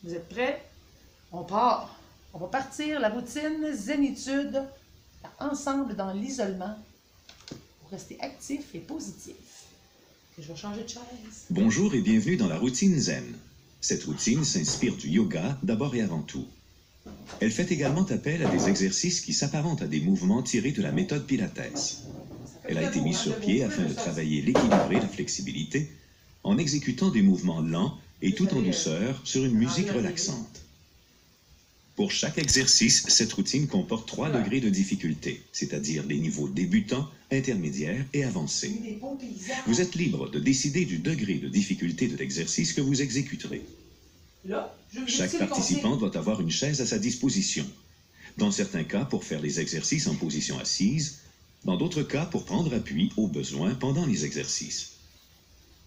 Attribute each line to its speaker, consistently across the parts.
Speaker 1: Vous êtes prêts? On part. On va partir la routine Zénitude ensemble dans l'isolement pour rester actif et positif. Et je vais changer de chaise.
Speaker 2: Bonjour et bienvenue dans la routine Zen. Cette routine s'inspire du yoga d'abord et avant tout. Elle fait également appel à des exercices qui s'apparentent à des mouvements tirés de la méthode Pilates. Elle a été mise sur pied afin de travailler l'équilibre et la flexibilité en exécutant des mouvements lents et tout en douceur sur une musique relaxante. Pour chaque exercice, cette routine comporte 3 degrés de difficulté, c'est-à-dire les niveaux débutants, intermédiaires et avancés. Vous êtes libre de décider du degré de difficulté de l'exercice que vous exécuterez. Chaque participant doit avoir une chaise à sa disposition. Dans certains cas, pour faire les exercices en position assise, dans d'autres cas, pour prendre appui au besoin pendant les exercices.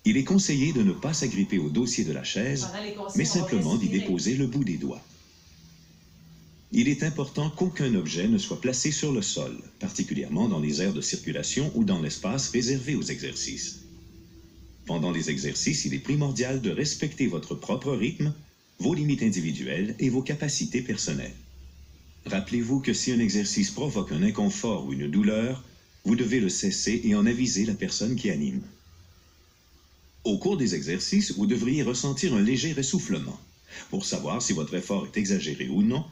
Speaker 2: Il est conseillé de ne pas s'agripper au dossier de la chaise, mais simplement d'y déposer le bout des doigts. Il est important qu'aucun objet ne soit placé sur le sol, particulièrement dans les aires de circulation ou dans l'espace réservé aux exercices. Pendant les exercices, il est primordial de respecter votre propre rythme, vos limites individuelles et vos capacités personnelles. Rappelez-vous que si un exercice provoque un inconfort ou une douleur, vous devez le cesser et en aviser la personne qui anime. Au cours des exercices, vous devriez ressentir un léger essoufflement. Pour savoir si votre effort est exagéré ou non,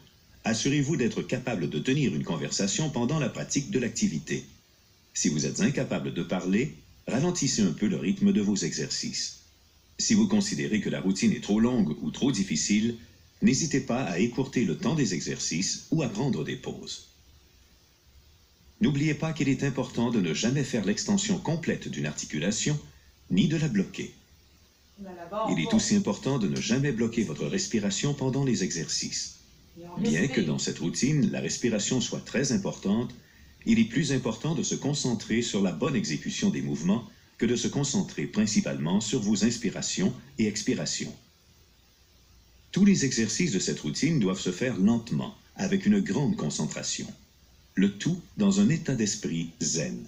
Speaker 2: assurez-vous d'être capable de tenir une conversation pendant la pratique de l'activité. Si vous êtes incapable de parler, ralentissez un peu le rythme de vos exercices. Si vous considérez que la routine est trop longue ou trop difficile, n'hésitez pas à écourter le temps des exercices ou à prendre des pauses. N'oubliez pas qu'il est important de ne jamais faire l'extension complète d'une articulation, ni de la bloquer. Il est aussi important de ne jamais bloquer votre respiration pendant les exercices. Bien que dans cette routine, la respiration soit très importante, il est plus important de se concentrer sur la bonne exécution des mouvements que de se concentrer principalement sur vos inspirations et expirations. Tous les exercices de cette routine doivent se faire lentement, avec une grande concentration. Le tout dans un état d'esprit zen.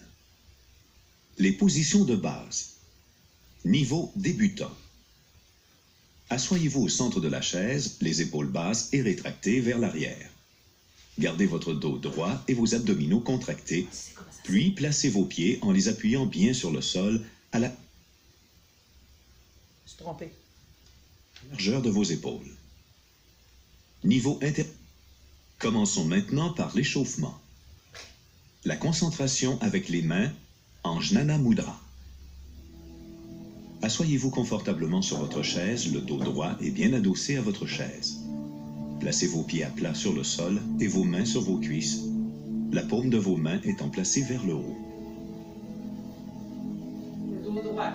Speaker 2: Les positions de base. Niveau débutant. Asseyez-vous au centre de la chaise, les épaules basses et rétractées vers l'arrière. Gardez votre dos droit et vos abdominaux contractés, puis placez vos pieds en les appuyant bien sur le sol à la largeur de vos épaules. Niveau inter... Commençons maintenant par l'échauffement. La concentration avec les mains en Jnana Mudra. Asseyez-vous confortablement sur votre chaise, le dos droit est bien adossé à votre chaise. Placez vos pieds à plat sur le sol et vos mains sur vos cuisses, la paume de vos mains étant placée vers le haut.
Speaker 1: Le dos droit.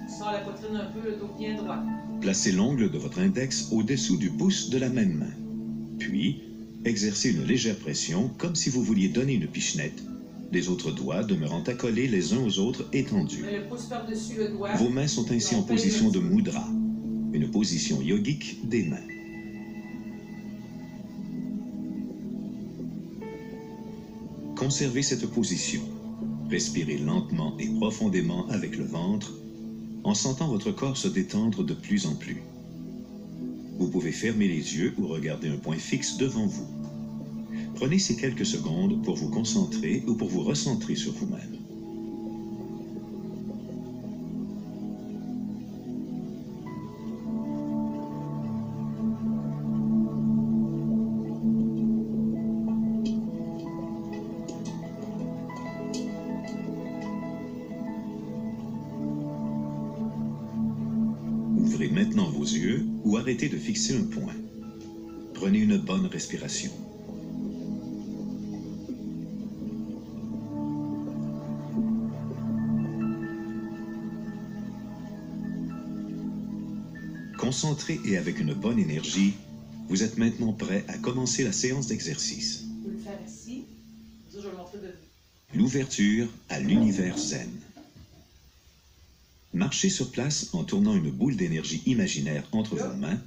Speaker 1: Sors la poitrine un peu, le dos bien droit.
Speaker 2: Placez l'ongle de votre index au-dessous du pouce de la même main. Puis, exercez une légère pression comme si vous vouliez donner une pichenette, les autres doigts demeurant accolés les uns aux autres étendus.
Speaker 1: Le pouce par-dessus le doigt.
Speaker 2: Vos mains sont ainsi en position de mudra, une position yogique des mains. Conservez cette position. Respirez lentement et profondément avec le ventre, en sentant votre corps se détendre de plus en plus. Vous pouvez fermer les yeux ou regarder un point fixe devant vous. Prenez ces quelques secondes pour vous concentrer ou pour vous recentrer sur vous-même. Ouvrez maintenant vos yeux ou arrêtez de fixer un point. Prenez une bonne respiration. Concentré et avec une bonne énergie, vous êtes maintenant prêt à commencer la séance d'exercice.
Speaker 1: Vous pouvez le faire ici. Je vais le montrer de
Speaker 2: L'ouverture à l'univers zen. Marchez sur place en tournant une boule d'énergie imaginaire entre vos mains,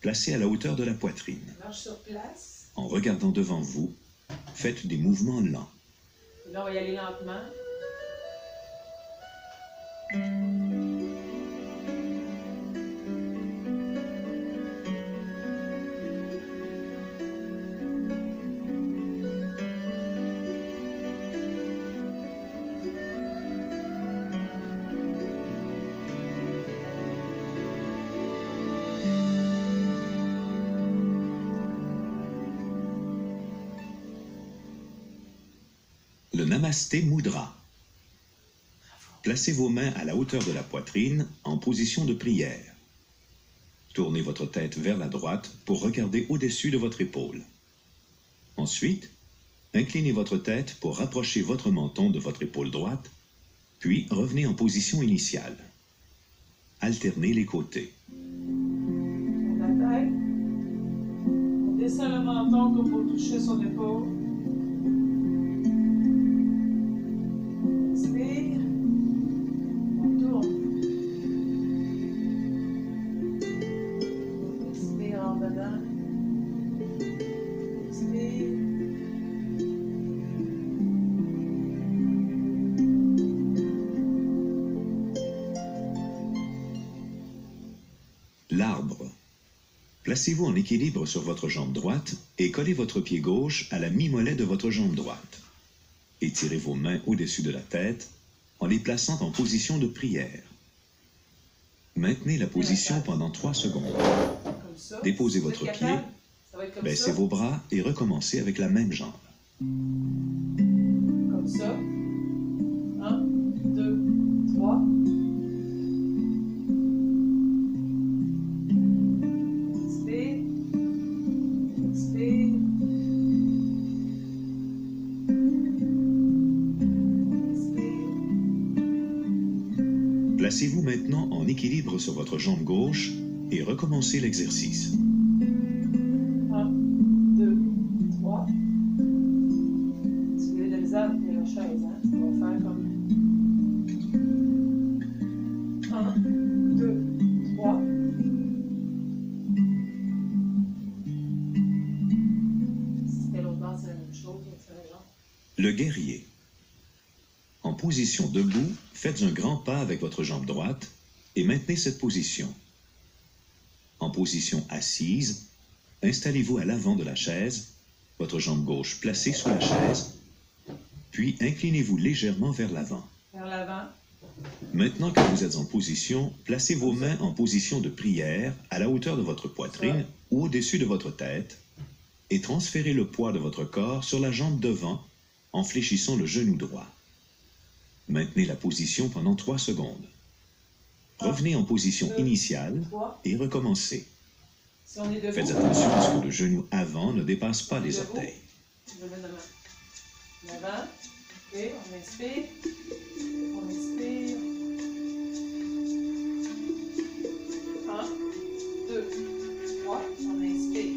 Speaker 2: placée à la hauteur de la poitrine.
Speaker 1: Marche sur place.
Speaker 2: En regardant devant vous, faites des mouvements lents.
Speaker 1: Là, on va y aller lentement.
Speaker 2: Namasté Mudra. Placez vos mains à la hauteur de la poitrine en position de prière. Tournez votre tête vers la droite pour regarder au-dessus de votre épaule. Ensuite, inclinez votre tête pour rapprocher votre menton de votre épaule droite, puis revenez en position initiale. Alternez les côtés.
Speaker 1: La tête. On descend le menton comme pour toucher son épaule. Inspire. On tourne. Inspire en dedans. Inspire.
Speaker 2: L'arbre. Placez-vous en équilibre sur votre jambe droite et collez votre pied gauche à la mi-mollet de votre jambe droite. Étirez vos mains au-dessus de la tête en les plaçant en position de prière. Maintenez la position pendant 3 secondes.
Speaker 1: Comme ça.
Speaker 2: Déposez
Speaker 1: Vous êtes
Speaker 2: votre pied,
Speaker 1: capable? Ça va être comme
Speaker 2: baissez
Speaker 1: ça.
Speaker 2: vos bras et recommencez avec la même jambe.
Speaker 1: Comme ça. 1, 2, 3. Inspire. Inspire. Inspire.
Speaker 2: Placez-vous maintenant en équilibre sur votre jambe gauche et recommencez l'exercice.
Speaker 1: 1, 2, 3. Si vous avez de la misère avec la chaise, hein, on va faire comme 1, 2, 3. Si c'était l'autre bord, c'est la même chose. C'est la jambe.
Speaker 2: Le guerrier. En position debout, faites un grand pas avec votre jambe droite et maintenez cette position. En position assise, installez-vous à l'avant de la chaise, votre jambe gauche placée sous la chaise, puis inclinez-vous légèrement vers l'avant.
Speaker 1: Vers l'avant.
Speaker 2: Maintenant que vous êtes en position, placez vos mains en position de prière à la hauteur de votre poitrine ou au-dessus de votre tête et transférez le poids de votre corps sur la jambe devant en fléchissant le genou droit. Maintenez la position pendant 3 secondes. Revenez en position initiale
Speaker 1: 3.
Speaker 2: et recommencez.
Speaker 1: Si on est debout,
Speaker 2: Faites attention à ce que le genou avant ne dépasse pas les orteils.
Speaker 1: je mets l'avant. Ok, on inspire. On inspire. 1, 2, 3. On inspire.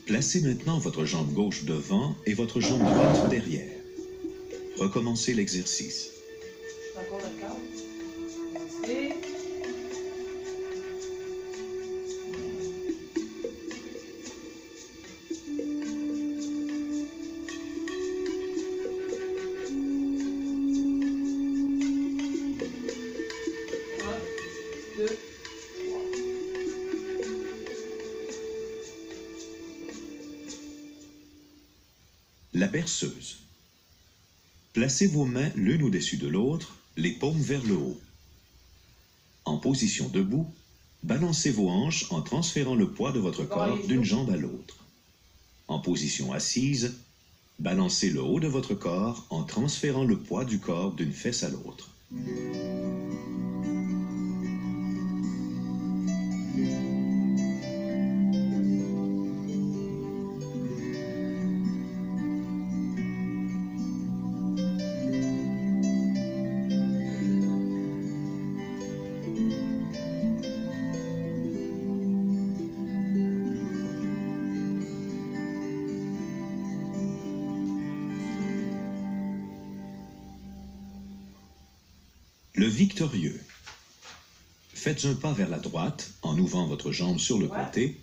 Speaker 2: Placez maintenant votre jambe gauche devant et votre jambe droite derrière. Recommencez l'exercice.
Speaker 1: Encore d'accord. Inspire.
Speaker 2: La berceuse. Placez vos mains l'une au-dessus de l'autre, les paumes vers le haut. En position debout, balancez vos hanches en transférant le poids de votre corps d'une jambe à l'autre. En position assise, balancez le haut de votre corps en transférant le poids du corps d'une fesse à l'autre. Le victorieux. Faites un pas vers la droite en ouvrant votre jambe sur le côté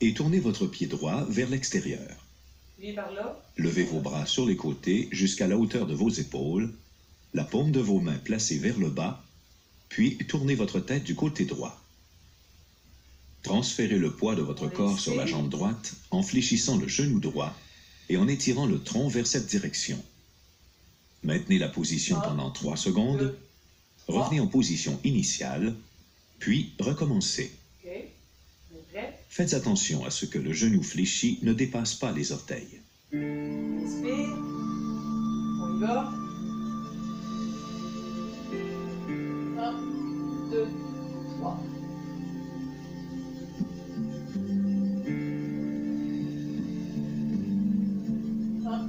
Speaker 2: et tournez votre pied droit vers l'extérieur. Levez vos bras sur les côtés jusqu'à la hauteur de vos épaules, la paume de vos mains placée vers le bas, puis tournez votre tête du côté droit. Transférez le poids de votre corps sur la jambe droite en fléchissant le genou droit et en étirant le tronc vers cette direction. Maintenez la position pendant 3 secondes, Revenez en position initiale, puis recommencez.
Speaker 1: OK. On est prêt?
Speaker 2: Faites attention à ce que le genou fléchi ne dépasse pas les orteils.
Speaker 1: Inspire. On y va. 1, 2, 3. Un,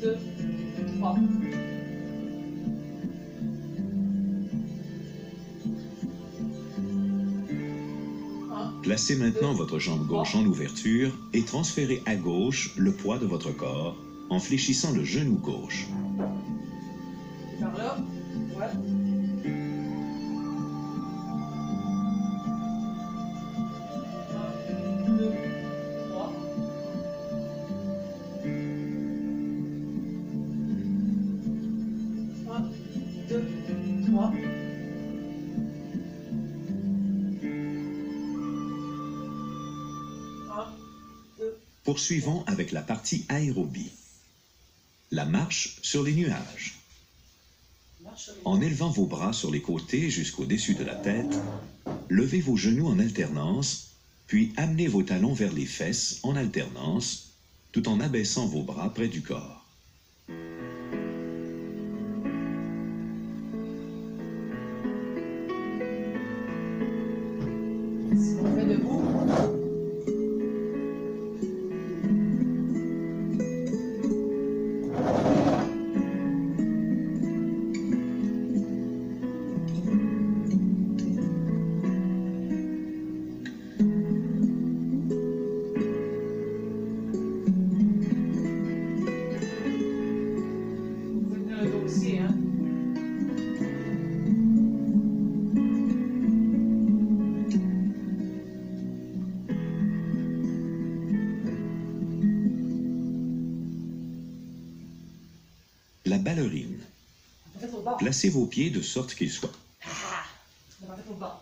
Speaker 1: deux, trois.
Speaker 2: Placez maintenant votre jambe gauche en ouverture et transférez à gauche le poids de votre corps en fléchissant le genou gauche.
Speaker 1: Par là. Ouais. Un, deux, trois. Un, deux, trois.
Speaker 2: Poursuivons avec la partie aérobie. La marche sur les nuages. En élevant vos bras sur les côtés jusqu'au-dessus de la tête, levez vos genoux en alternance, puis amenez vos talons vers les fesses en alternance, tout en abaissant vos bras près du corps.
Speaker 1: Si on fait debout.
Speaker 2: La ballerine. Placez vos pieds de sorte qu'ils soient.
Speaker 1: Ah! On va mettre au bas.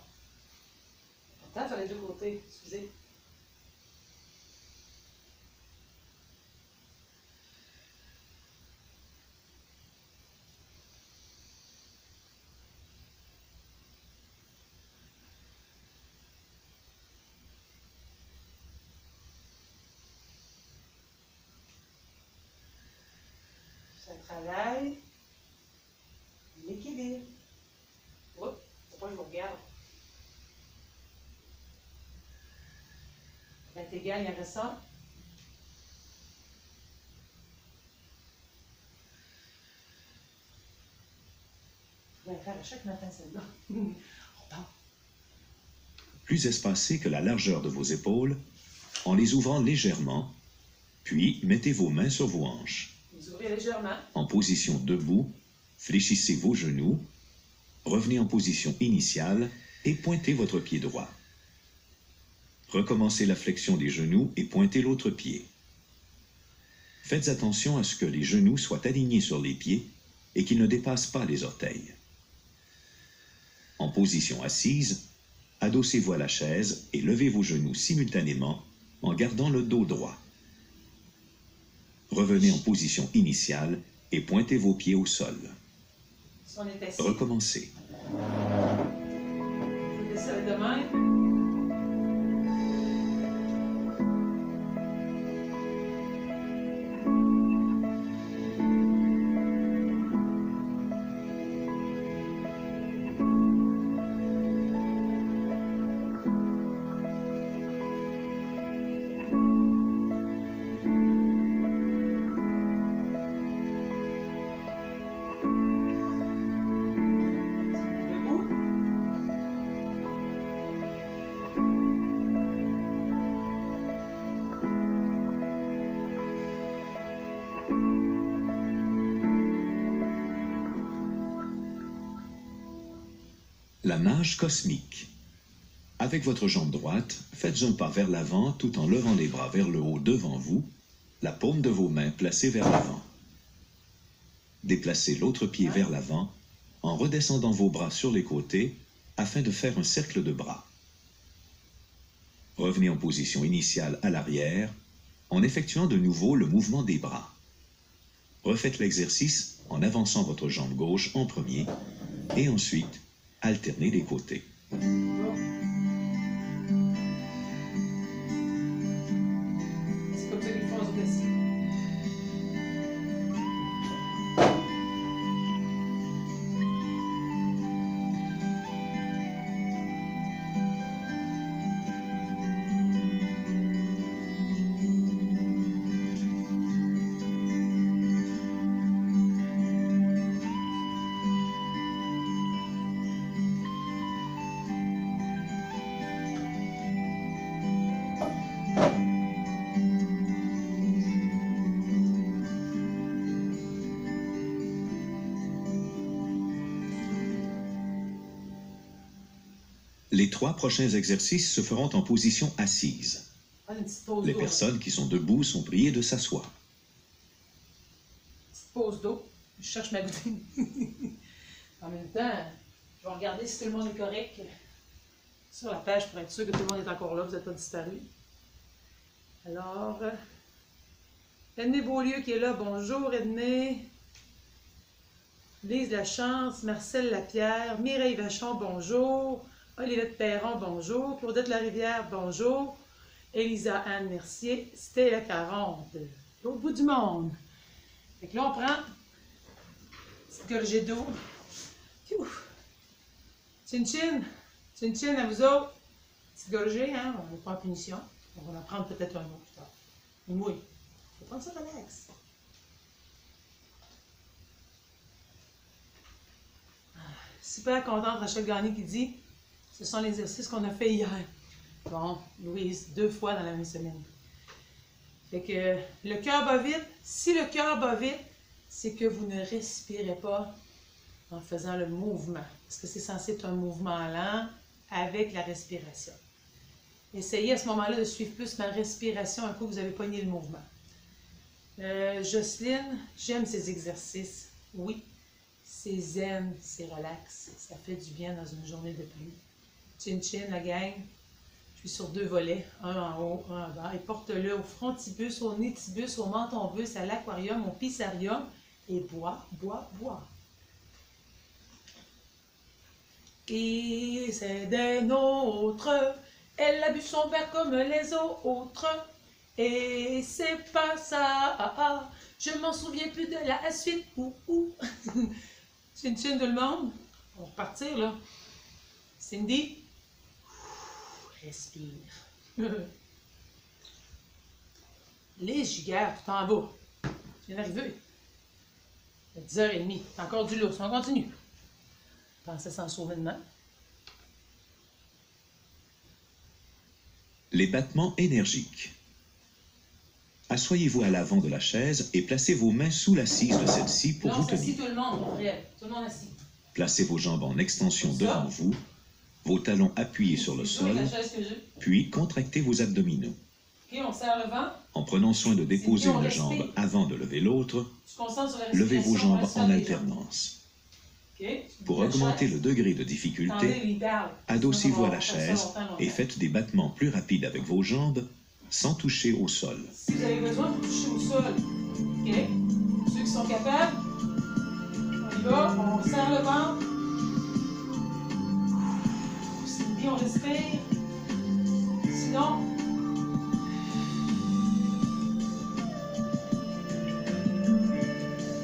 Speaker 1: Attends, sur les deux côtés, excusez. Ça travaille. L'équilibre. Oups, c'est pas que je vous regarde. La égal, il y en reste ça. Je vais la faire à chaque matin celle-là. On part.
Speaker 2: Plus espacés que la largeur de vos épaules, en les ouvrant légèrement, puis mettez vos mains sur vos hanches.
Speaker 1: Vous ouvrez légèrement.
Speaker 2: En position debout, fléchissez vos genoux, revenez en position initiale et pointez votre pied droit. Recommencez la flexion des genoux et pointez l'autre pied. Faites attention à ce que les genoux soient alignés sur les pieds et qu'ils ne dépassent pas les orteils. En position assise, adossez-vous à la chaise et levez vos genoux simultanément en gardant le dos droit. Revenez en position initiale et pointez vos pieds au sol.
Speaker 1: Si on est assis.
Speaker 2: Recommencez.
Speaker 1: Vous laissez de même.
Speaker 2: La nage cosmique. Avec votre jambe droite, faites un pas vers l'avant tout en levant les bras vers le haut devant vous, la paume de vos mains placée vers l'avant. Déplacez l'autre pied vers l'avant en redescendant vos bras sur les côtés afin de faire un cercle de bras. Revenez en position initiale à l'arrière en effectuant de nouveau le mouvement des bras. Refaites l'exercice en avançant votre jambe gauche en premier, et ensuite alterner les côtés.
Speaker 1: C'est comme ça qu'ils font aux aussi.
Speaker 2: Les 3 prochains exercices se feront en position assise.
Speaker 1: Ah, une petite pause
Speaker 2: Les
Speaker 1: d'eau.
Speaker 2: personnes qui sont debout sont priées de s'asseoir.
Speaker 1: Petite pause d'eau. Je cherche ma goutte. En même temps, je vais regarder si tout le monde est correct sur la page pour être sûr que tout le monde est encore là, vous n'êtes pas disparu. Alors, Edmé Beaulieu qui est là, bonjour Edmé. Lise Lachance, Marcel Lapierre, Mireille Vachon, bonjour. Olivette Perron, bonjour. Claudette Larivière, bonjour. Elisa Anne Mercier, Stella 40, l'autre bout du monde. Fait que là, on prend cette gorgée d'eau. Chin-chin, chin-chin à vous autres. Petite gorgée, hein, on n'est pas en punition. On va en prendre peut-être un mot plus tard. Une mouille. On va prendre ça relax. Super contente, Rachel Gagné qui dit ce sont les exercices qu'on a fait hier. Bon, Louise, 2 fois dans la même semaine. Fait que le cœur bat vite. Si le cœur bat vite, c'est que vous ne respirez pas en faisant le mouvement. Parce que c'est censé être un mouvement lent avec la respiration. Essayez à ce moment-là de suivre plus ma respiration un coup vous avez pogné le mouvement. Jocelyne, j'aime ces exercices. Oui, c'est zen, c'est relax. Ça fait du bien dans une journée de pluie. Chin-chin, la gang. Je suis sur 2 volets, un en haut, un en bas. Et porte-le au frontibus, au nétibus, au mentonbus, à l'aquarium, au pisarium. Et bois, bois, bois. Et c'est des nôtres. Elle a bu son verre comme les autres. Et c'est pas ça. Je m'en souviens plus de la suite. Chin-chin tout le monde. On va repartir là. Cindy. Respire. Les giguères tout en bas. Je viens d'arriver. Il est 10h30. C'est encore du lourd. On continue. Pensez s'en sauver demain.
Speaker 2: Les battements énergiques. Asseyez-vous à l'avant de la chaise et placez vos mains sous l'assise de celle-ci pour vous tenir.
Speaker 1: Tout le monde, Gabriel. Tout le monde assis.
Speaker 2: Placez vos jambes en extension devant vous, vos talons appuyés sur le sol, puis contractez vos abdominaux.
Speaker 1: OK, on serre le ventre.
Speaker 2: En prenant soin de déposer une jambe avant de lever l'autre, levez vos jambes en alternance.
Speaker 1: Okay.
Speaker 2: Pour augmenter le degré de difficulté, adossez-vous à la chaise et faites des battements plus rapides avec vos jambes sans toucher au sol.
Speaker 1: Si vous avez besoin, vous touchez au sol. OK? Ceux qui sont capables, on y va, on serre le ventre. Cindy, on respire. Sinon,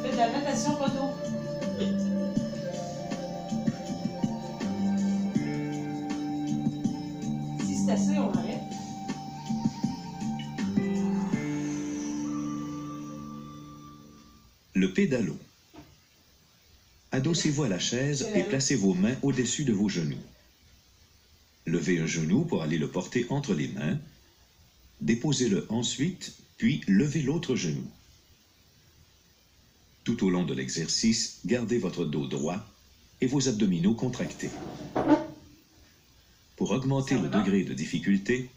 Speaker 1: faites de la natation pas d'eau. Si c'est assez, on arrête.
Speaker 2: Le pédalo. Adossez-vous à la chaise et placez vos mains au-dessus de vos genoux. Levez un genou pour aller le porter entre les mains. Déposez-le ensuite, puis levez l'autre genou. Tout au long de l'exercice, gardez votre dos droit et vos abdominaux contractés. Pour augmenter le degré de difficulté,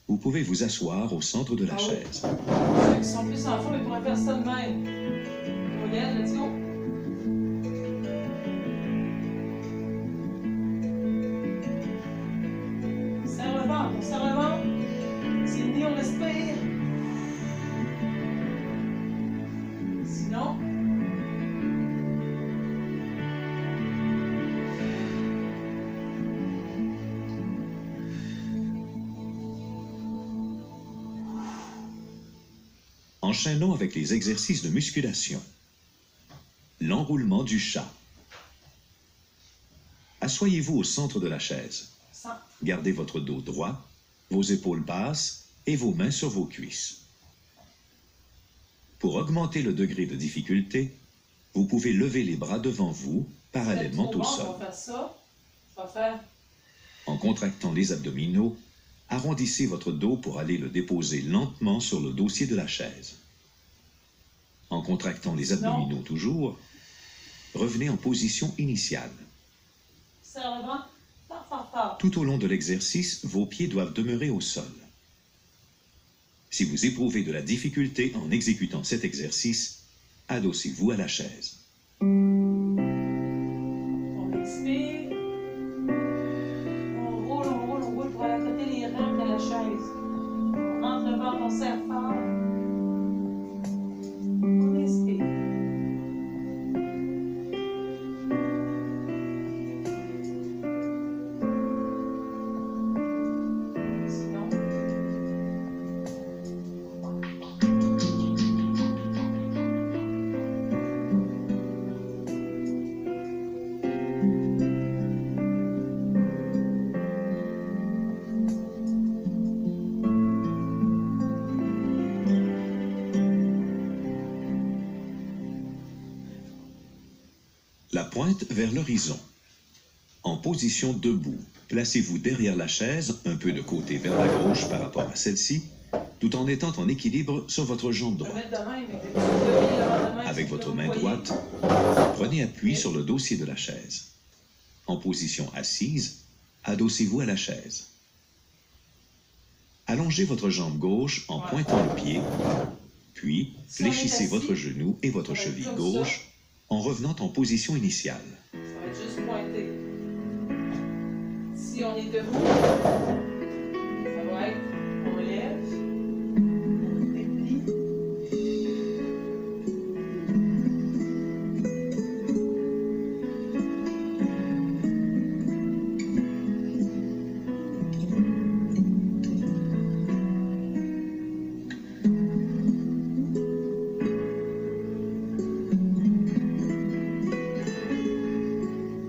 Speaker 2: vous pouvez vous asseoir au centre de la chaise.
Speaker 1: Ceux qui sont plus en forme, ils pourraient faire ça de même. Modèle, let's go. Serre le ventre, on serre le ventre. Cindy, on respire. Sinon,
Speaker 2: Enchaînons avec les exercices de musculation. L'enroulement du chat. Asseyez-vous au centre de la chaise. Gardez votre dos droit, vos épaules basses et vos mains sur vos cuisses. Pour augmenter le degré de difficulté, vous pouvez lever les bras devant vous, parallèlement au sol.
Speaker 1: On va faire ça. On va faire...
Speaker 2: En contractant les abdominaux, arrondissez votre dos pour aller le déposer lentement sur le dossier de la chaise. En contractant les abdominaux toujours, revenez en position initiale.
Speaker 1: Serre le ventre. Fort, fort, fort.
Speaker 2: Tout au long de l'exercice, vos pieds doivent demeurer au sol. Si vous éprouvez de la difficulté en exécutant cet exercice, adossez-vous à la chaise.
Speaker 1: On expire. On roule pour aller à côté les rames de la chaise. On rentre le ventre, on serre fort. On expire.
Speaker 2: La pointe vers l'horizon. En position debout, placez-vous derrière la chaise, un peu de côté vers la gauche par rapport à celle-ci, tout en étant en équilibre sur votre jambe droite. Avec votre main droite, prenez appui sur le dossier de la chaise. En position assise, adossez-vous à la chaise. Allongez votre jambe gauche en pointant le pied, puis fléchissez votre genou et votre cheville gauche en revenant en position initiale.
Speaker 1: Ça va être juste pointé. Si on est debout, ça va être, on lève, on déplie.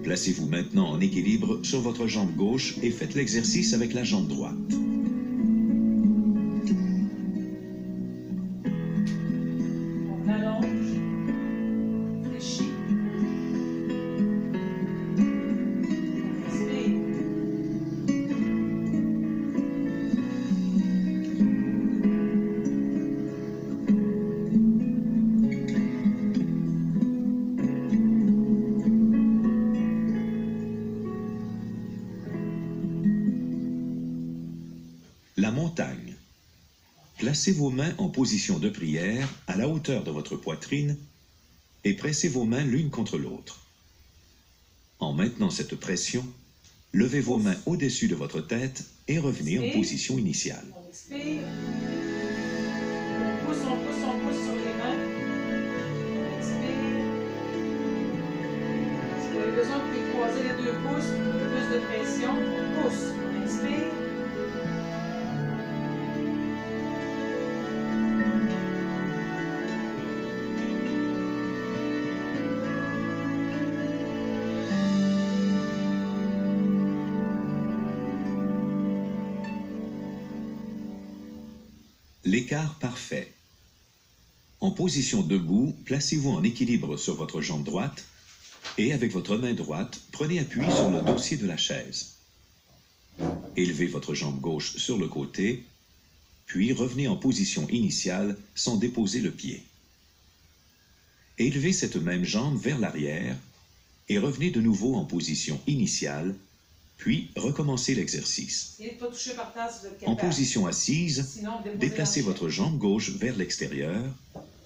Speaker 2: Placez-vous maintenant en équilibre sur votre jambe gauche et faites l'exercice avec la jambe droite.
Speaker 1: On allonge, fléchit. On respire.
Speaker 2: La montagne. Placez vos mains en position de prière à la hauteur de votre poitrine et pressez vos mains l'une contre l'autre. En maintenant cette pression, levez vos mains au-dessus de votre tête et revenez en position initiale.
Speaker 1: On expire. On pousse sur les mains. On expire. Si vous avez besoin de croiser les deux pouces, plus de pression, on pousse. On expire.
Speaker 2: L'écart parfait. En position debout, placez-vous en équilibre sur votre jambe droite et avec votre main droite, prenez appui sur le dossier de la chaise. Élevez votre jambe gauche sur le côté, puis revenez en position initiale sans déposer le pied. Élevez cette même jambe vers l'arrière et revenez de nouveau en position initiale, puis recommencez l'exercice.
Speaker 1: Essayez de ne pas toucher par terre si vous êtes
Speaker 2: En
Speaker 1: capable.
Speaker 2: position assise,
Speaker 1: Sinon, vous déposez
Speaker 2: déplacez
Speaker 1: l'enchaîne.
Speaker 2: votre jambe gauche vers l'extérieur,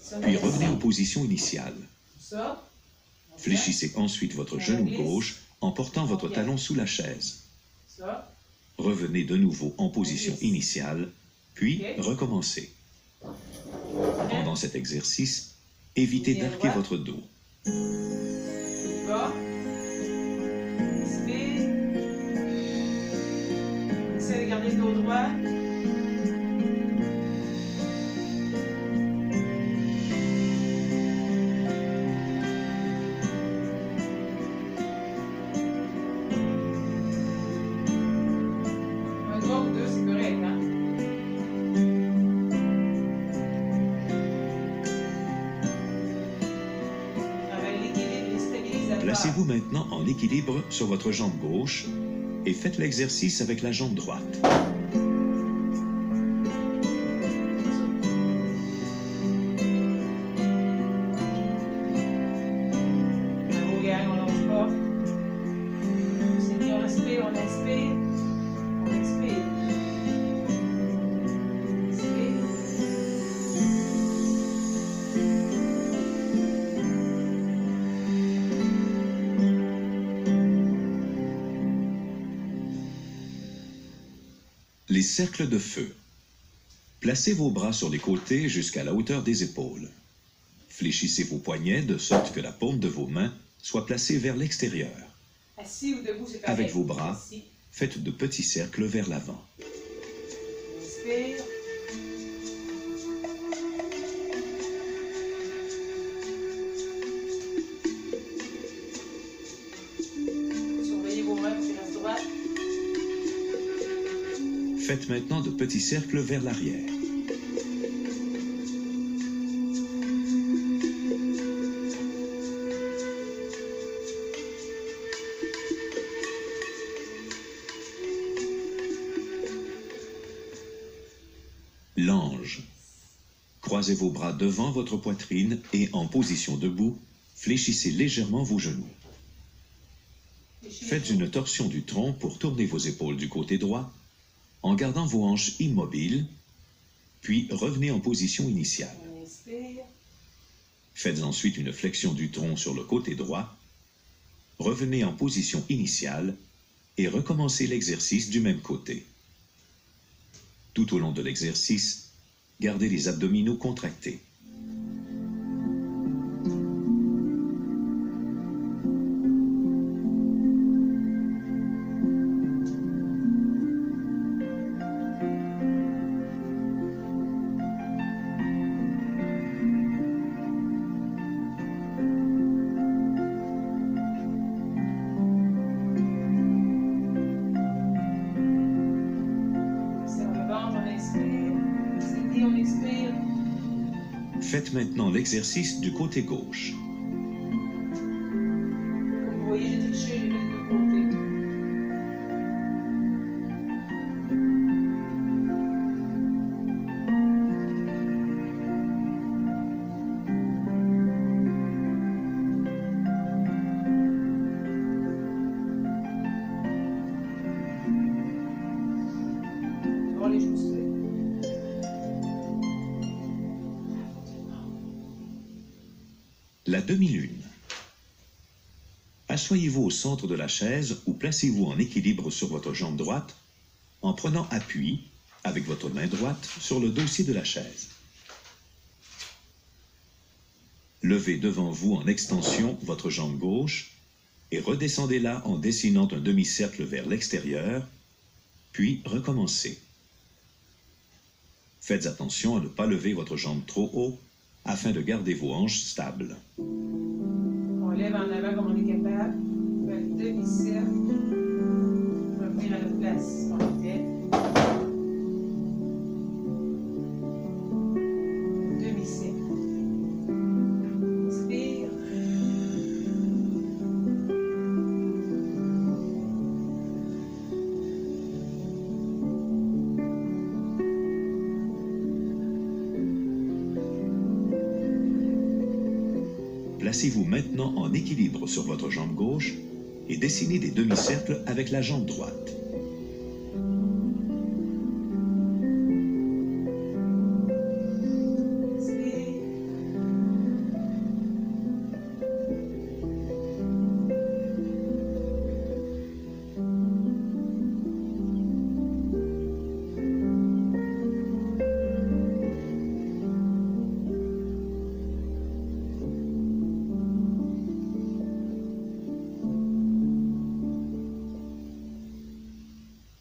Speaker 1: Si on
Speaker 2: puis
Speaker 1: est
Speaker 2: revenez
Speaker 1: assis,
Speaker 2: en position initiale.
Speaker 1: ça, on
Speaker 2: Fléchissez ensuite votre genou gauche en portant votre talon sous la chaise.
Speaker 1: ça.
Speaker 2: Revenez de nouveau en position initiale, puis recommencez. Pendant cet exercice, évitez d'arquer votre dos.
Speaker 1: Bas. Expire. Essayez de garder le dos droit.
Speaker 2: Placez-vous maintenant en équilibre sur votre jambe gauche et faites l'exercice avec la jambe droite.
Speaker 1: Bravo, gang, on lâche pas. C'est dit, on respire, on inspire. On expire. Inspire.
Speaker 2: Les cercles de feu. Placez vos bras sur les côtés jusqu'à la hauteur des épaules. Fléchissez vos poignets de sorte que la paume de vos mains soit placée vers l'extérieur.
Speaker 1: Assis ou debout, c'est pareil.
Speaker 2: Avec vos bras,
Speaker 1: Assis.
Speaker 2: faites de petits cercles vers l'avant.
Speaker 1: Inspire. Surveillez vos mains pour qu'elles restent droites.
Speaker 2: Faites maintenant de petits cercles vers l'arrière. L'ange. Croisez vos bras devant votre poitrine et en position debout, fléchissez légèrement vos genoux. Faites une torsion du tronc pour tourner vos épaules du côté droit, en gardant vos hanches immobiles, puis revenez en position initiale.
Speaker 1: On inspire.
Speaker 2: Faites ensuite une flexion du tronc sur le côté droit, revenez en position initiale et recommencez l'exercice du même côté. Tout au long de l'exercice, gardez les abdominaux contractés.
Speaker 1: Serre le ventre, on inspire. C'est dit, on expire.
Speaker 2: Faites maintenant l'exercice du côté gauche.
Speaker 1: Comme vous voyez, j'ai triché, j'ai mis les deux côtés. On les joue serrés.
Speaker 2: La demi-lune. Asseyez-vous au centre de la chaise ou placez-vous en équilibre sur votre jambe droite en prenant appui avec votre main droite sur le dossier de la chaise. Levez devant vous en extension votre jambe gauche et redescendez-la en dessinant un demi-cercle vers l'extérieur, puis recommencez. Faites attention à ne pas lever votre jambe trop haut afin de garder vos hanches stables.
Speaker 1: On lève en avant comme on est capable. On fait un demi-cercle. Revenir à notre place. On fait. Demi-cercle. Inspire.
Speaker 2: Placez-vous maintenant en équilibre sur votre jambe gauche et dessinez des demi-cercles avec la jambe droite.
Speaker 1: Inspire.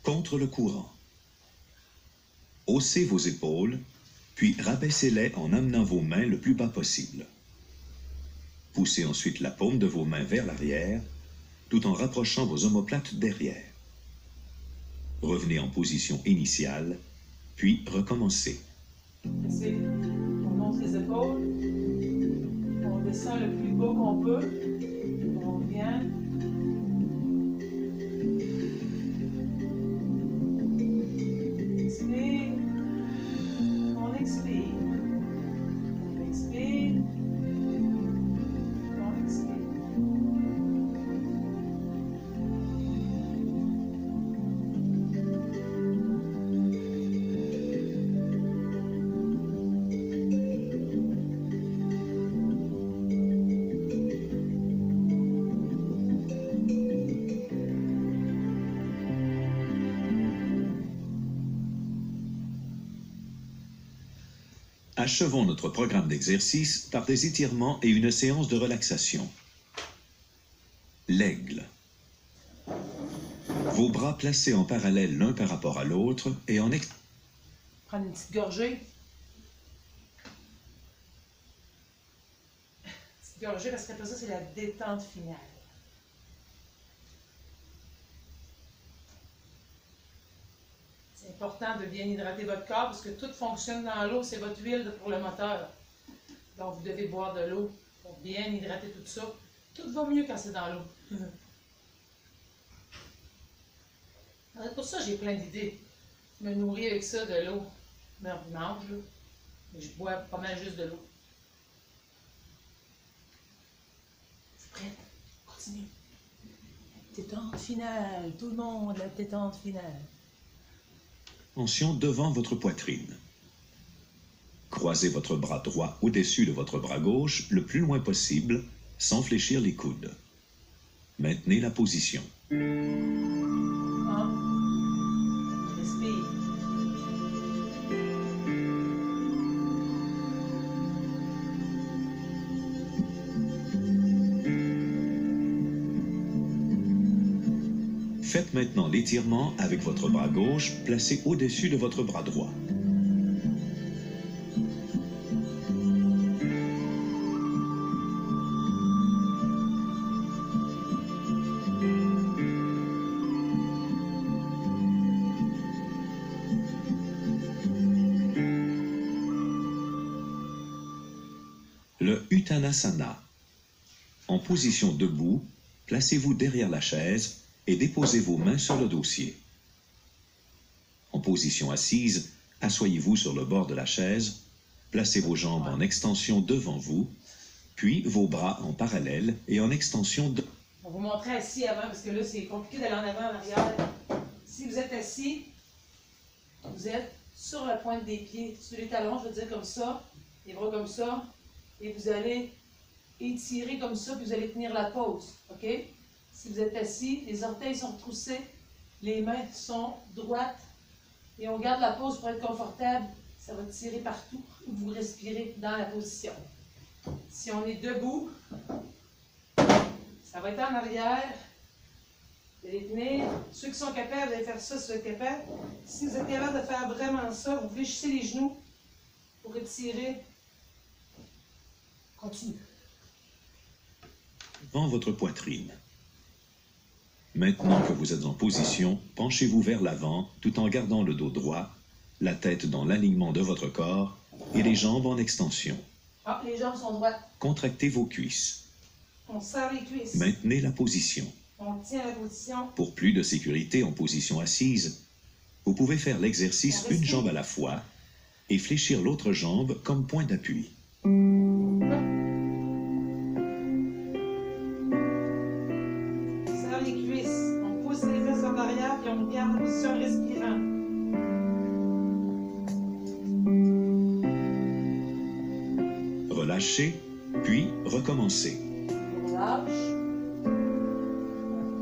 Speaker 2: Contre le courant. Haussez vos épaules, puis rabaissez-les en amenant vos mains le plus bas possible. Poussez ensuite la paume de vos mains vers l'arrière, tout en rapprochant vos omoplates derrière. Revenez en position initiale, puis recommencez.
Speaker 1: Assez. On monte les épaules. On descend le plus bas qu'on peut. On vient bien. Inspire. On expire. On expire. On expire.
Speaker 2: Achevons notre programme d'exercice par des étirements et une séance de relaxation. L'aigle. Vos bras placés en parallèle l'un par rapport à l'autre et en
Speaker 1: Prendre une petite gorgée. Petite gorgée, parce qu'après ça, c'est la détente finale. C'est important de bien hydrater votre corps parce que tout fonctionne dans l'eau, c'est votre huile pour le moteur. Donc, vous devez boire de l'eau pour bien hydrater tout ça. Tout va mieux quand c'est dans l'eau. Pour ça, j'ai plein d'idées. Je me nourris avec ça, de l'eau. Je mange, là. Mais je bois pas mal juste de l'eau. Je suis prête. Continue. Détente finale. Tout le monde, la détente finale.
Speaker 2: Attention devant votre poitrine. Croisez votre bras droit au-dessus de votre bras gauche le plus loin possible, sans fléchir les coudes. Maintenez la position.
Speaker 1: Respire.
Speaker 2: Faites maintenant l'étirement avec votre bras gauche placé au-dessus de votre bras droit. Le Uttanasana. En position debout, placez-vous derrière la chaise et déposez vos mains sur le dossier. En position assise, asseyez-vous sur le bord de la chaise, placez vos jambes en extension devant vous, puis vos bras en parallèle et en extension de...
Speaker 1: On va vous montrer assis avant, parce que là, c'est compliqué d'aller en avant, en arrière. Si vous êtes assis, vous êtes sur la pointe des pieds, sur les talons, je veux dire comme ça, les bras comme ça, et vous allez étirer comme ça, puis vous allez tenir la pose, OK? Si vous êtes assis, les orteils sont retroussés, les mains sont droites, et on garde la pose pour être confortable. Ça va tirer partout où vous respirez dans la position. Si on est debout, ça va être en arrière. Vous allez tenir. Ceux qui sont capables de faire ça, si vous êtes capables. Si vous êtes capable de faire vraiment ça, vous fléchissez les genoux pour étirer. Continue.
Speaker 2: Devant votre poitrine. Maintenant que vous êtes en position, penchez-vous vers l'avant tout en gardant le dos droit, la tête dans l'alignement de votre corps et les jambes en extension.
Speaker 1: Ah, les jambes sont droites.
Speaker 2: Contractez vos cuisses.
Speaker 1: On serre les cuisses.
Speaker 2: Maintenez la position.
Speaker 1: On tient la position.
Speaker 2: Pour plus de sécurité en position assise, vous pouvez faire l'exercice une jambe à la fois et fléchir l'autre jambe comme point d'appui.
Speaker 1: Serre les cuisses. On pousse les fesses en arrière puis on garde la position en respirant.
Speaker 2: Relâchez, puis recommencez.
Speaker 1: On relâche.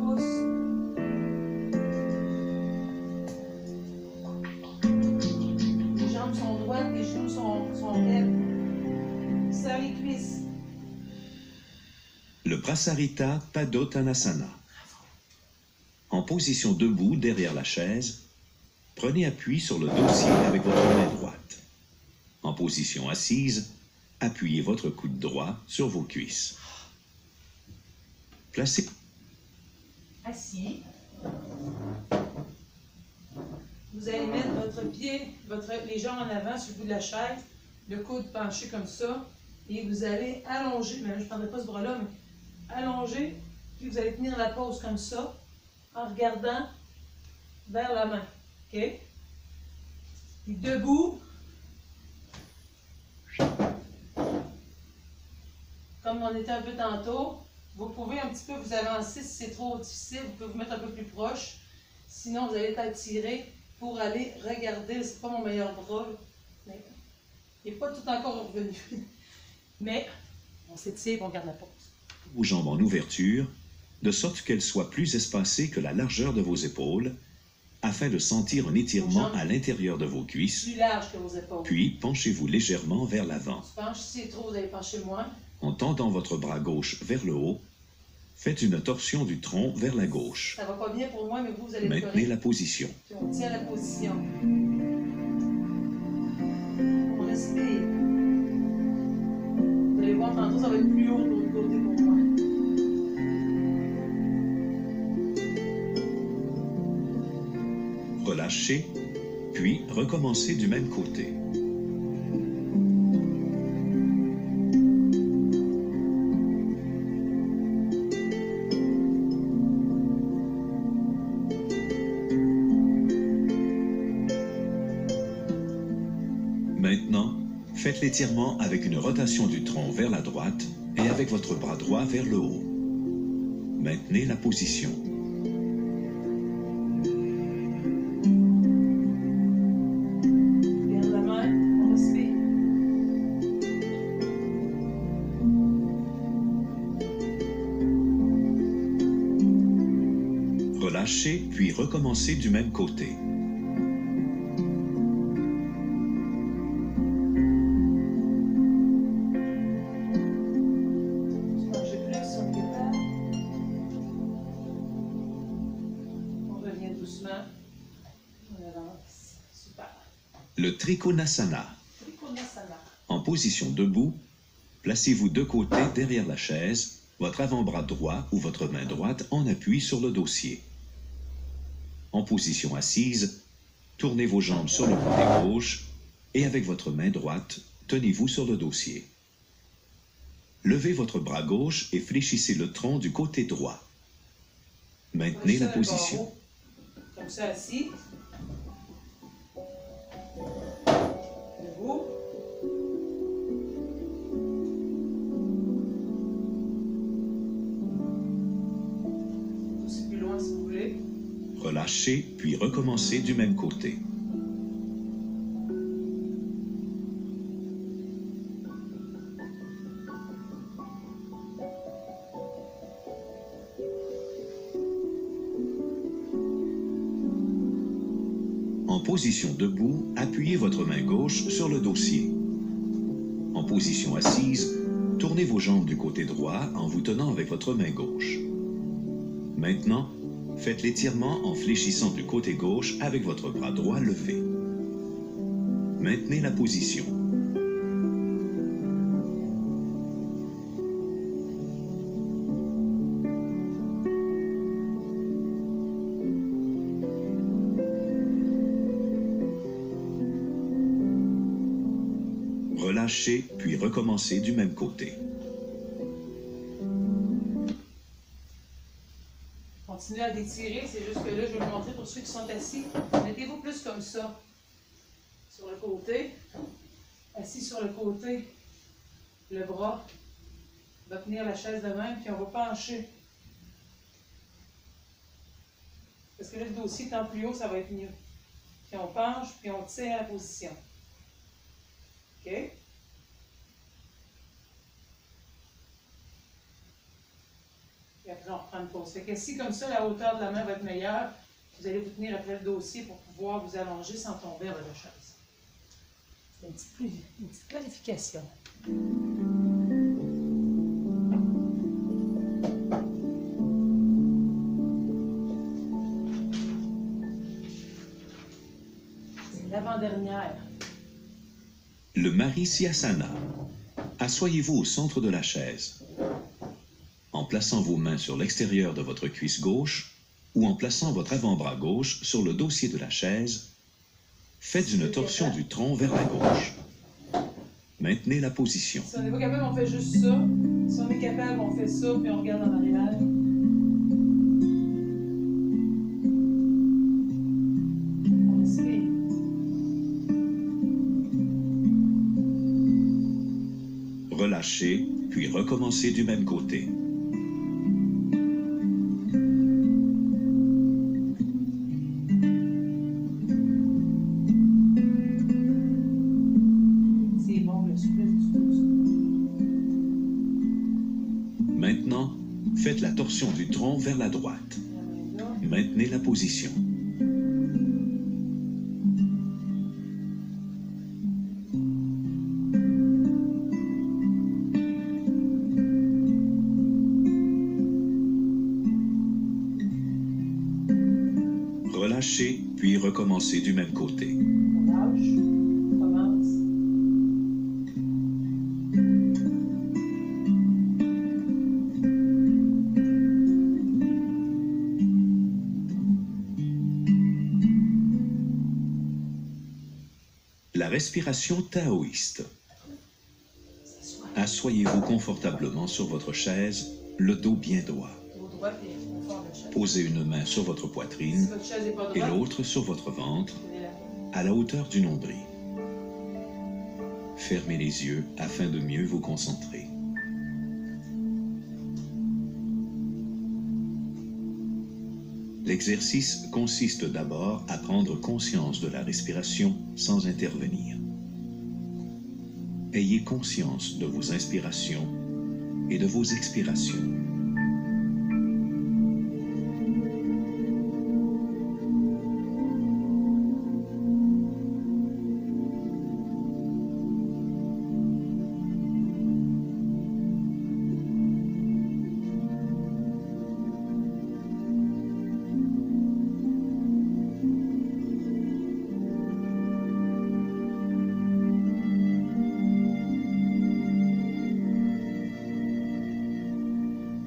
Speaker 1: On pousse. Les jambes sont droites, les genoux sont raides. Serre les cuisses.
Speaker 2: Le Prasarita Padottanasana. En position debout derrière la chaise, prenez appui sur le dossier avec votre main droite. En position assise, appuyez votre coude droit sur vos cuisses. Placez...
Speaker 1: Assis. Vous allez mettre votre pied, les jambes en avant sur le bout de la chaise, le coude penché comme ça, et vous allez allonger, mais je ne prendrai pas ce bras-là, mais allonger Puis vous allez tenir la pose comme ça, en regardant vers la main. OK? Puis debout. Comme on était un peu tantôt, vous pouvez un petit peu vous avancer si c'est trop difficile. Vous pouvez vous mettre un peu plus proche. Sinon, vous allez être tiré pour aller regarder. C'est pas mon meilleur bras, mais il n'est pas tout encore revenu. Mais on s'étire et on garde la pose.
Speaker 2: Vos jambes en ouverture, de sorte qu'elles soient plus espacées que la largeur de vos épaules, afin de sentir un étirement à l'intérieur de vos cuisses.
Speaker 1: Plus large que vos épaules.
Speaker 2: Puis, penchez-vous légèrement vers l'avant.
Speaker 1: Je penche, si c'est trop, vous allez pencher moins.
Speaker 2: En tendant votre bras gauche vers le haut, faites une torsion du tronc vers la gauche.
Speaker 1: Ça va pas bien pour moi, mais vous allez le
Speaker 2: Maintenez la position.
Speaker 1: Puis on tient la position. On respire. Vous allez voir, tantôt, ça va être plus haut de l'autre côté pour moi.
Speaker 2: Relâchez, puis recommencez du même côté. Maintenant, faites l'étirement avec une rotation du tronc vers la droite et avec votre bras droit vers le haut. Maintenez la position.
Speaker 1: Garde la main, on respire.
Speaker 2: Relâchez, puis recommencez du même côté. Le Trikonasana. En position debout, placez-vous de côté derrière la chaise, votre avant-bras droit ou votre main droite en appui sur le dossier. En position assise, tournez vos jambes sur le côté gauche et avec votre main droite, tenez-vous sur le dossier. Levez votre bras gauche et fléchissez le tronc du côté droit. Maintenez la position.
Speaker 1: Comme ça, assis. Debout. Poussez plus loin si vous voulez.
Speaker 2: Relâchez, puis recommencez du même côté. En position debout, appuyez votre main gauche sur le dossier. En position assise, tournez vos jambes du côté droit en vous tenant avec votre main gauche. Maintenant, faites l'étirement en fléchissant du côté gauche avec votre bras droit levé. Maintenez la position. Relâchez, puis recommencez du même côté.
Speaker 1: Continuez à détirer, c'est juste que là, je vais vous montrer pour ceux qui sont assis. Mettez-vous plus comme ça, sur le côté. Assis sur le côté, le bras va tenir la chaise de même, puis on va pencher. Parce que là, le dossier étant plus haut, ça va être mieux. Puis on penche, puis on tire la position. OK? Puis après, on reprend une pause. Fait que si comme ça, la hauteur de la main va être meilleure, vous allez vous tenir après le dossier pour pouvoir vous allonger sans tomber vers la chaise. C'est une petite clarification. C'est l'avant-dernière.
Speaker 2: Le Marichyasana. Assoyez-vous au centre de la chaise. En plaçant vos mains sur l'extérieur de votre cuisse gauche ou en plaçant votre avant-bras gauche sur le dossier de la chaise, faites une torsion du tronc vers la gauche. Maintenez la position.
Speaker 1: Si on n'est pas capable, on fait juste ça. Si on est capable, on fait ça, puis on regarde en arrière.
Speaker 2: Relâchez, puis recommencez du même côté.
Speaker 1: C'est bon, le souffle du pouce.
Speaker 2: Maintenant, faites la torsion du tronc vers la droite. Maintenez la position. Relâchez, puis recommencez du même côté.
Speaker 1: On lâche, on commence.
Speaker 2: La respiration taoïste. Asseyez-vous confortablement sur votre chaise, le dos bien droit.
Speaker 1: Au droit et au fond de chaise.
Speaker 2: Posez une main sur votre
Speaker 1: Si
Speaker 2: poitrine
Speaker 1: votre chaise n'est pas
Speaker 2: et
Speaker 1: droite,
Speaker 2: l'autre sur votre ventre,
Speaker 1: tenez-la.
Speaker 2: à la hauteur du nombril. Fermez les yeux afin de mieux vous concentrer. L'exercice consiste d'abord à prendre conscience de la respiration sans intervenir. Ayez conscience de vos inspirations et de vos expirations.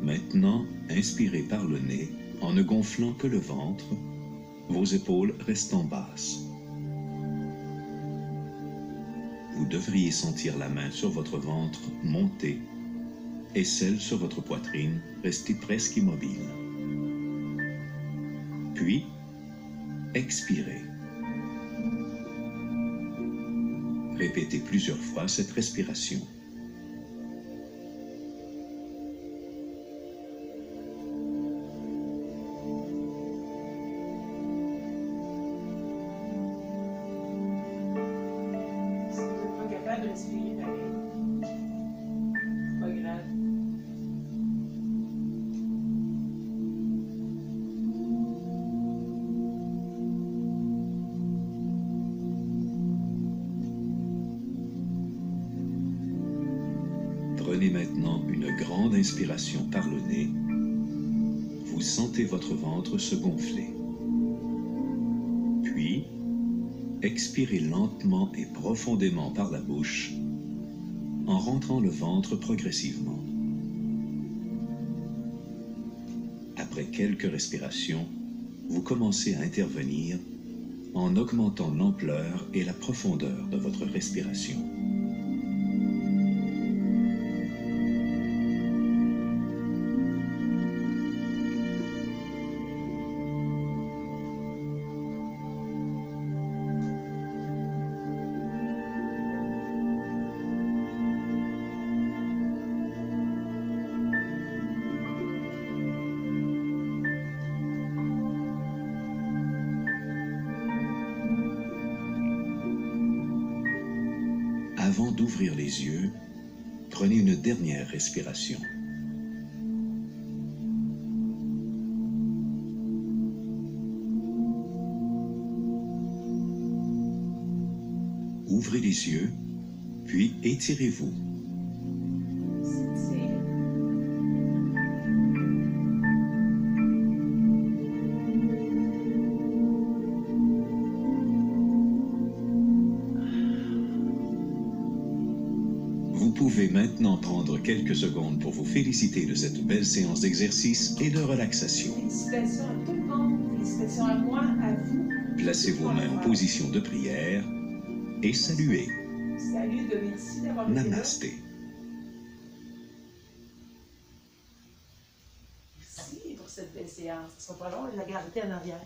Speaker 2: Maintenant, inspirez par le nez en ne gonflant que le ventre, vos épaules restant basses. Vous devriez sentir la main sur votre ventre monter et celle sur votre poitrine rester presque immobile. Puis, expirez. Répétez plusieurs fois cette respiration.
Speaker 1: Si vous n'êtes pas capable de respirer pareil, pas grave.
Speaker 2: Prenez maintenant une grande inspiration par le nez. Vous sentez votre ventre se gonfler. Puis, expirez lentement et profondément par la bouche en rentrant le ventre progressivement. Après quelques respirations, vous commencez à intervenir en augmentant l'ampleur et la profondeur de votre respiration. Avant d'ouvrir les yeux, prenez une dernière respiration. Ouvrez les yeux, puis étirez-vous.
Speaker 1: C'est
Speaker 2: Vous pouvez maintenant prendre quelques secondes pour vous féliciter de cette belle séance d'exercice et de relaxation.
Speaker 1: félicitations à tout le monde, félicitations à moi, à vous.
Speaker 2: Placez vos mains en position de prière et saluez.
Speaker 1: Salut, de merci d'avoir été là.
Speaker 2: Namasté.
Speaker 1: Merci pour cette belle séance. Ce sera pas long, je vais la garder en arrière.